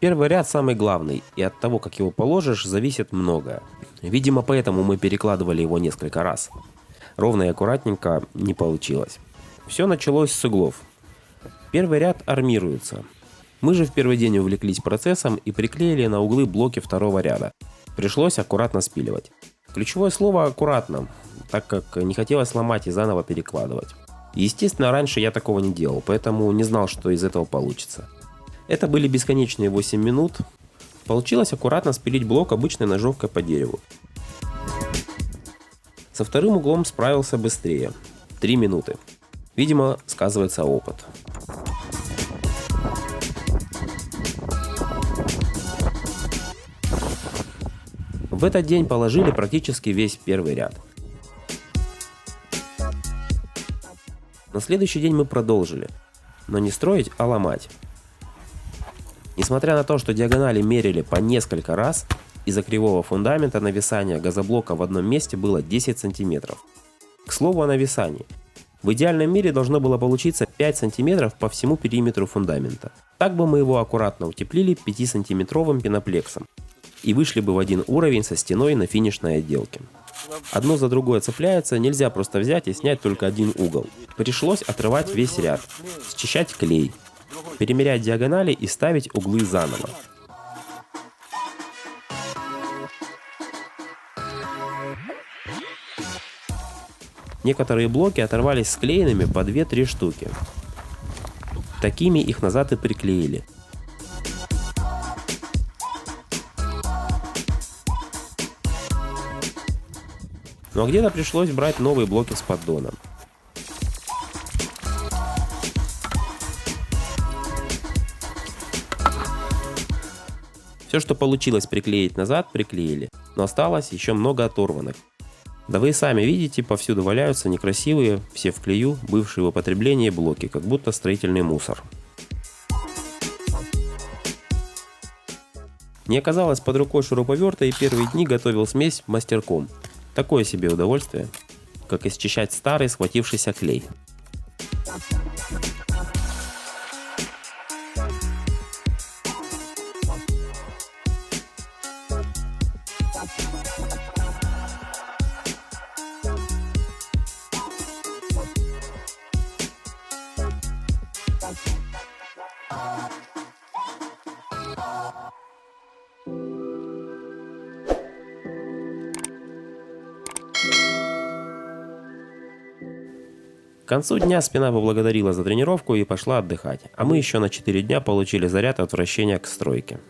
Первый ряд самый главный, и от того, как его положишь, зависит многое. Видимо, поэтому мы перекладывали его несколько раз. Ровно и аккуратненько не получилось. Все началось с углов. Первый ряд армируется. Мы же в первый день увлеклись процессом и приклеили на углы блоки второго ряда. Пришлось аккуратно спиливать. Ключевое слово «аккуратно», так как не хотелось ломать и заново перекладывать. Естественно, раньше я такого не делал, поэтому не знал, что из этого получится. Это были бесконечные 8 минут. Получилось аккуратно спилить блок обычной ножовкой по дереву. Со вторым углом справился быстрее. 3 минуты. Видимо, сказывается опыт. В этот день положили практически весь первый ряд. На следующий день мы продолжили, но не строить, а ломать. Несмотря на то, что диагонали мерили по несколько раз, из-за кривого фундамента нависание газоблока в одном месте было 10 см. К слову о нависании. В идеальном мире должно было получиться 5 см по всему периметру фундамента. Так бы мы его аккуратно утеплили 5-сантиметровым пеноплексом и вышли бы в один уровень со стеной на финишной отделке. Одно за другое цепляется, нельзя просто взять и снять только один угол. Пришлось отрывать весь ряд, счищать клей, перемерять диагонали и ставить углы заново. Некоторые блоки оторвались склеенными по 2-3 штуки. Такими их назад и приклеили. Ну а где-то пришлось брать новые блоки с поддоном. Все, что получилось приклеить назад, приклеили, но осталось еще много оторванных. Да вы и сами видите, повсюду валяются некрасивые, все в клею, бывшие в употреблении блоки, как будто строительный мусор. Не оказалось под рукой шуруповерта, и первые дни готовил смесь мастерком. Такое себе удовольствие, как и счищать старый схватившийся клей. К концу дня спина поблагодарила за тренировку и пошла отдыхать, а мы еще на 4 дня получили заряд от вращения к стройке.